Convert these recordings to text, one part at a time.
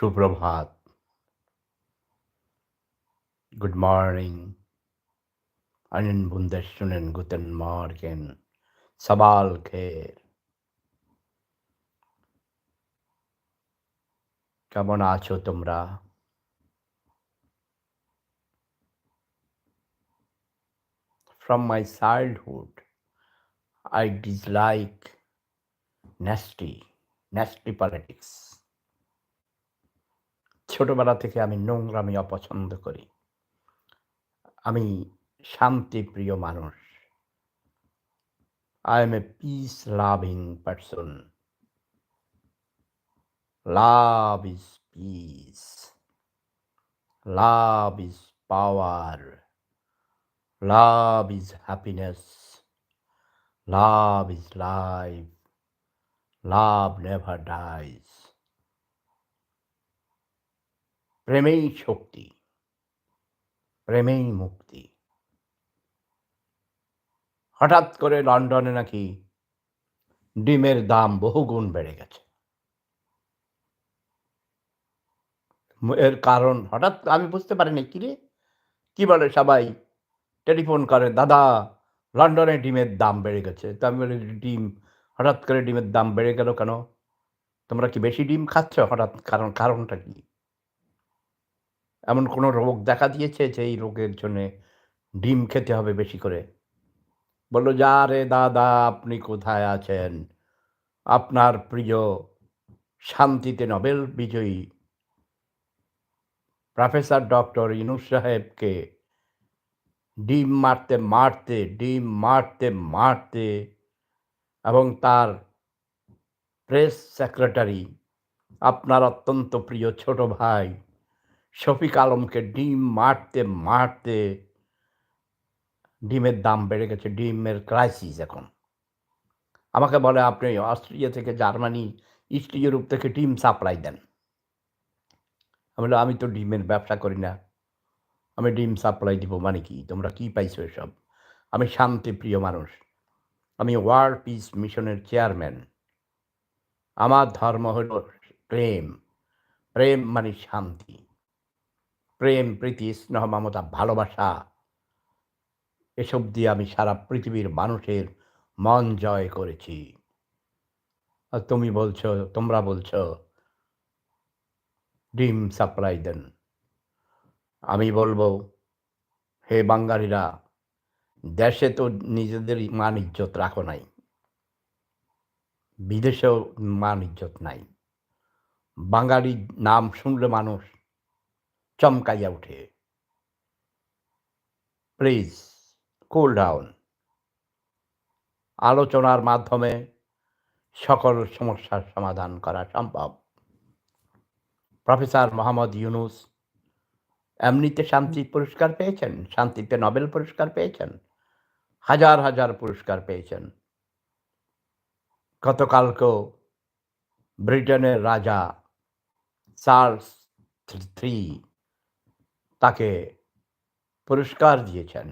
সুপ্রভাত, good morning, einen wunderschönen guten Morgen, সাবাহ আল খের। কেমন আছো তোমরা? From my childhood, I dislike nasty politics. ছোটবেলা থেকে আমি নোংরামি অপছন্দ করি। আমি শান্তিপ্রিয় মানুষ। I am a peace loving person. Love is peace. Love is power. Love is happiness. Love is life. Love never dies. প্রেমেই শক্তি, প্রেমেই মুক্তি। হঠাৎ করে লন্ডনে নাকি ডিমের দাম বহুগুণ বেড়ে গেছে। এর কারণ হঠাৎ আমি বুঝতে পারিনি, কিরে? কি বলে সবাই? টেলিফোন করে, দাদা লন্ডনে ডিমের দাম বেড়ে গেছে। তো আমি বলি, ডিম হঠাৎ করে ডিমের দাম বেড়ে গেল কেন? তোমরা কি বেশি ডিম খাচ্ছ? হঠাৎ কারণটা কি? এমন কোনো রোগ দেখা দিয়েছে যে এই রোগের জন্যে ডিম খেতে হবে বেশি করে? বলল, যা রে দাদা, আপনি কোথায় আছেন? আপনার প্রিয় শান্তিতে নোবেল বিজয়ী প্রফেসর ডক্টর ইউনূস সাহেবকে ডিম মারতে এবং তার প্রেস সেক্রেটারি আপনার অত্যন্ত প্রিয় ছোট ভাই শফিক আলমকে ডিম মারতে ডিমের দাম বেড়ে গেছে। ডিমের ক্রাইসিস এখন। আমাকে বলে, আপনি অস্ট্রিয়া থেকে, জার্মানি, ইস্ট ইউরোপ থেকে ডিম সাপ্লাই দেন। আমি বললাম, আমি তো ডিমের ব্যবসা করি না, আমি ডিম সাপ্লাই দিব মানে কি? তোমরা কি পাইছো এসব? আমি শান্তিপ্রিয় মানুষ। আমি ওয়ার্ল্ড পিস মিশনের চেয়ারম্যান। আমার ধর্ম হলো প্রেম। প্রেম মানে শান্তি। প্রেম, প্রীতি, স্নেহ, মমতা, ভালোবাসা, এসব দিয়ে আমি সারা পৃথিবীর মানুষের মন জয় করেছি। আর তোমরা বলছো ডিম সাপ্লাই দেন। আমি বলবো, হে বাঙালিরা, দেশে তো নিজেদের মান ইজ্জত রাখো নাই, বিদেশেও মান ইজ্জত নাই। বাঙালির নাম শুনলে মানুষ চমকাইয়া উঠে। Please cool down. আলোচনার মাধ্যমে সকল সমস্যার সমাধান করা সম্ভব। প্রফেসর মোহাম্মদ ইউনূস এমনিতে শান্তি পুরস্কার পেয়েছেন, শান্তিতে নোবেল পুরস্কার পেয়েছেন, হাজার হাজার পুরস্কার পেয়েছেন। গতকালকেও ব্রিটেনের রাজা চার্লস III তাকে পুরস্কার দিয়েছেন।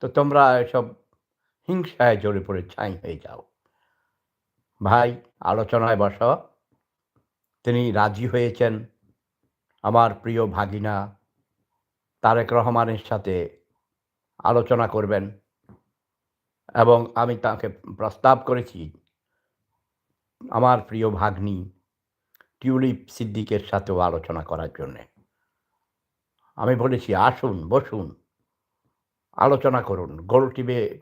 তো তোমরা এসব হিংসায় জড়ে পড়ে ছাই হয়ে যাও। ভাই, আলোচনায় বসো। তিনি রাজি হয়েছেন আমার প্রিয় ভাগিনা তারেক রহমানের সাথে আলোচনা করবেন, এবং আমি তাকে প্রস্তাব করেছি আমার প্রিয় ভাগ্নি টিউলিপ সিদ্দিকের সাথেও আলোচনা করার জন্যে। আমি বলেছি, আসুন, বসুন, আলোচনা করুন।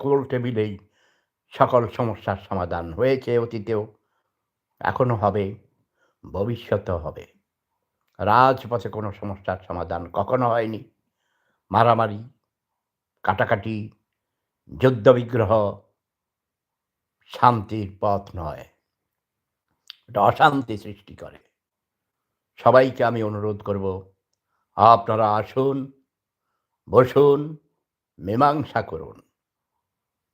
গোল টেবিলেই সকল সমস্যার সমাধান হয়েছে অতীতেও, এখনো হবে, ভবিষ্যতেও হবে। রাজপথে কোনো সমস্যার সমাধান কখনো হয়নি। মারামারি, কাটাকাটি, যুদ্ধবিগ্রহ শান্তির পথ নয়, এটা অশান্তি সৃষ্টি করে। সবাইকে আমি অনুরোধ করব, আপনারা আসুন, বসুন, মীমাংসা করুন।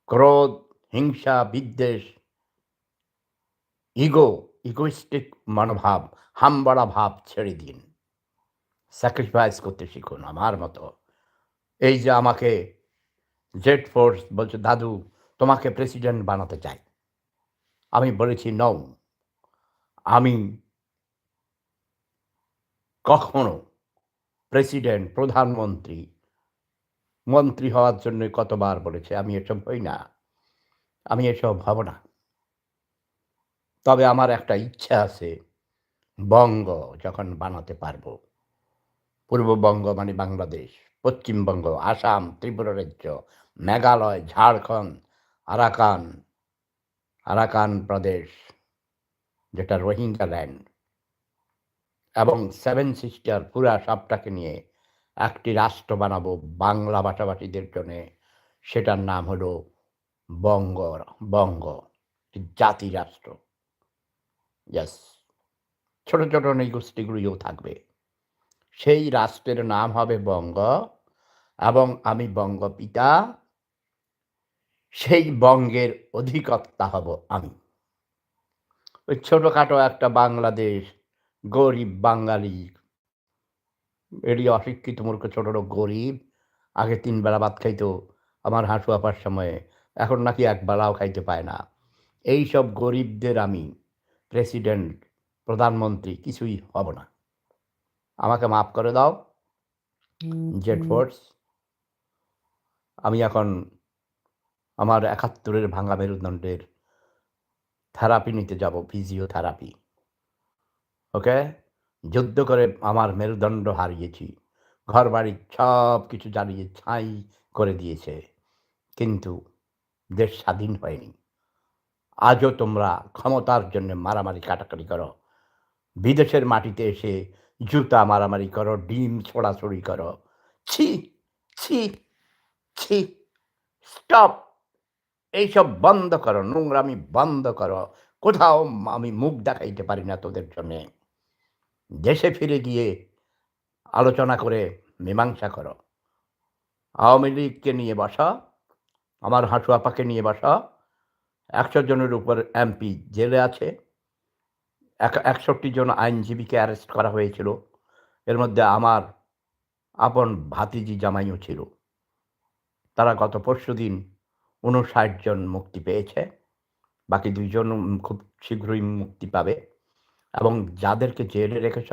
ক্রোধ, হিংসা, বিদ্বেষ, ইগোইস্টিক মনোভাব, হামবড়া ভাব ছেড়ে দিন। স্যাক্রিফাইস করতে শিখুন আমার মতো। এই যে আমাকে জেড ফোর্স বলছে, দাদু তোমাকে প্রেসিডেন্ট বানাতে চাই। আমি বলেছি, নও, আমি কখনো প্রেসিডেন্ট, প্রধানমন্ত্রী, মন্ত্রী হওয়ার জন্য কতবার বলেছে, আমি এসব হই না, আমি এসব হব না। তবে আমার একটা ইচ্ছা আছে, বঙ্গ যখন বানাতে পারব, পূর্ববঙ্গ মানে বাংলাদেশ, পশ্চিমবঙ্গ, আসাম, ত্রিপুরা রাজ্য, মেঘালয়, ঝাড়খণ্ড, আরাকান, আরাকান প্রদেশ, যেটা রোহিঙ্গা ল্যান্ড, এবং সেভেন সিস্টার পুরা সবটাকে নিয়ে একটি রাষ্ট্র বানাবো বাংলা ভাষাভাষীদের জন্যে। সেটার নাম হলো বঙ্গ, বঙ্গ জাতি রাষ্ট্র। ইয়াস, ছোট ছোট নৃগোষ্ঠীগুলিও থাকবে। সেই রাষ্ট্রের নাম হবে বঙ্গ, এবং আমি বঙ্গপিতা, সেই বঙ্গের অধিকর্তা হব আমি। ওই ছোটখাটো একটা বাংলাদেশ, গরিব বাঙালি, এরই অশিক্ষিত মূর্খ ছোট লোক গরিব, আগে ৩ বেলা ভাত খাইতো আমার হাঁটু আপার সময়ে, এখন নাকি এক বেলাও খাইতে পায় না। এইসব গরিবদের আমি প্রেসিডেন্ট, প্রধানমন্ত্রী কিছুই হব না। আমাকে মাফ করে দাও জেড ফোর্স। আমি এখন আমার ৭১-এর ভাঙা মেরুদণ্ডের থেরাপি নিতে যাব, ফিজিওথেরাপি। ওকে? যুদ্ধ করে আমার মেরুদণ্ড হারিয়েছি। ঘরবাড়ি সব কিছু জ্বালিয়ে ছাই করে দিয়েছে। কিন্তু দেশ স্বাধীন হয়নি। আজও তোমরা ক্ষমতার জন্য মারামারি কাটাকাটি করো। বিদেশের মাটিতে এসে জুতা মারামারি করো, ডিম ছোড়াছুড়ি করো। ছি! ছি! ছি! স্টপ! এইসব বন্ধ করো, নোংরামি বন্ধ করো। কোথাও আমি মুখ দেখাইতে পারি না তোদের জন্যে। দেশে ফিরে গিয়ে আলোচনা করে মীমাংসা করো। আওয়ামী লীগকে নিয়ে বসা, আমার হাঁটু আপাকে নিয়ে বসা, ১০০ জনের উপর এমপি জেলে আছে। ৬১ জন আইনজীবীকে অ্যারেস্ট করা হয়েছিল। এর মধ্যে আমার আপন ভাতিজি জামাইও ছিল। তারা গত পরশুদিন ৫৯ জন মুক্তি পেয়েছে। বাকি ২ জন খুব শীঘ্রই মুক্তি পাবে। এবং যাদেরকে জেলে রেখেছ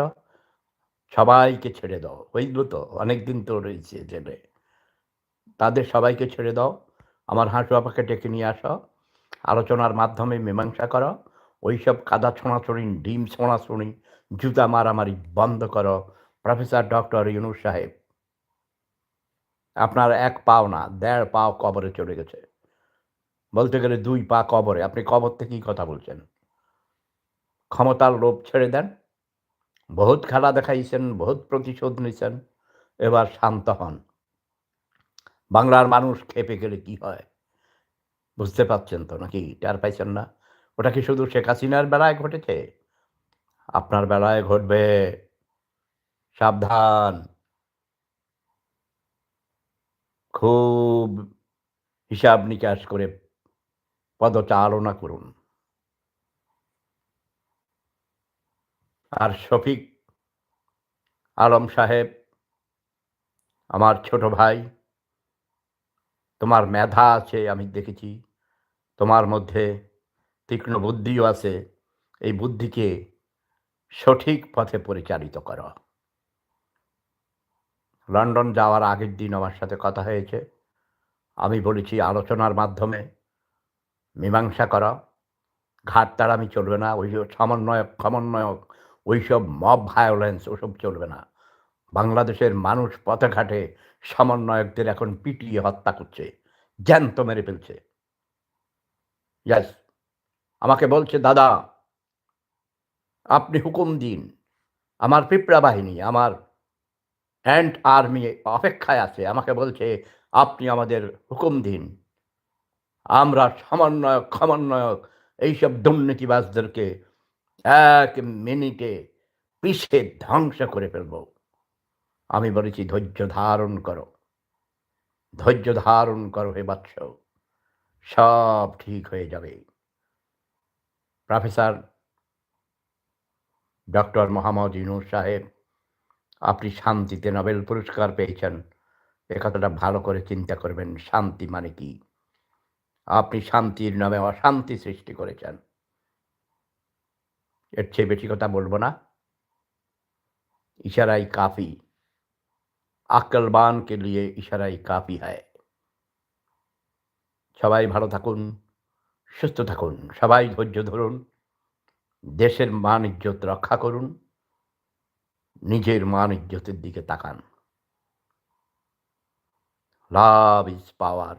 সবাইকে ছেড়ে দাও। হইল তো, অনেকদিন তো রয়েছে জেলে। তাদের সবাইকে ছেড়ে দাও। আমার হাঁটু আপাকে ডেকে নিয়ে আসো। আলোচনার মাধ্যমে মীমাংসা করো। ওইসব কাদা ছোঁড়াছুড়ি, ডিম ছোঁড়াছুড়ি, জুতা মারামারি বন্ধ করো। প্রফেসর ডক্টর ইউনূস সাহেব, আপনার ১ পাও না, ১.৫ পাও কবরে চলে গেছে। বলতে গেলে ২ পা কবরে। আপনি কবর থেকেই কথা বলছেন। ক্ষমতার লোভ ছেড়ে দেন। বহুত খেলা দেখাইছেন, বহুত প্রতিশোধ নিছেন। এবার শান্ত হন। বাংলার মানুষ ক্ষেপে গেলে কি হয় বুঝতে পারছেন তো নাকি? টের পাইছেন না? ওটা কি শুধু শেখ হাসিনার বেলায় ঘটেছে? আপনার বেলায় ঘটবে। সাবধান। খুব হিসাব নিকাশ করে পদচারণা করুন। আর শফিক আলম সাহেব, আমার ছোট ভাই, তোমার মেধা আছে আমি দেখেছি। তোমার মধ্যে তীক্ষ্ণ বুদ্ধিও আছে। এই বুদ্ধিকে সঠিক পথে পরিচালিত করো। লন্ডন যাওয়ার আগের দিন আমার সাথে কথা হয়েছে। আমি বলেছি আলোচনার মাধ্যমে মীমাংসা করা। ঘাটতাড়ামি চলবে না। ওই যে সমন্বয়ক, ওইসব মব ভায়োলেন্স ওসব চলবে না। বাংলাদেশের মানুষ পথে ঘাটে সমন্বয়কদের এখন পিটিয়ে হত্যা করছে, জ্যান্ত মেরে ফেলছে। ইয়াস, আমাকে বলছে, দাদা আপনি হুকুম দিন। আমার পিঁপড়া বাহিনী, আমার অ্যান্ট আর্মি অপেক্ষায় আছে। আমাকে বলছে আপনি আমাদের হুকুম দিন। আমরা সমন্বয়ক এইসব দুর্নীতিবাজদেরকে ১ মিনিটে পিষে ধ্বংস করে ফেলব। আমি বলেছি ধৈর্য ধারণ করো, ধৈর্য ধারণ করো হে বৎস, সব ঠিক হয়ে যাবে। প্রফেসর ডক্টর মোহাম্মদ ইউনূস সাহেব, আপনি শান্তিতে নোবেল পুরস্কার পেয়েছেন। এ কথাটা ভালো করে চিন্তা করবেন। শান্তি মানে কি? আপনি শান্তির নামে অশান্তি সৃষ্টি করেছেন। এর চেয়ে বেশি কথা বলব না। इशारा ही काफ़ी, अक्लबान के लिए इशारा ही काफ़ी है। সবাই ভালো থাকুন, সুস্থ থাকুন, সবাই ধৈর্য ধরুন, দেশের মান ইজ্জত রক্ষা করুন, নিজের মান ইজ্জতের দিকে তাকান। লাভ ইজ পাওয়ার,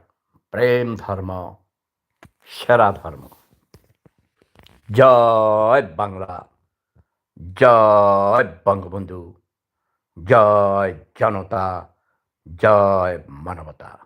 প্রেম ধর্ম, সেরা ধর্ম। জয় বাংলা, জয় বঙ্গবন্ধু, জয় জনতা, জয় মানবতা।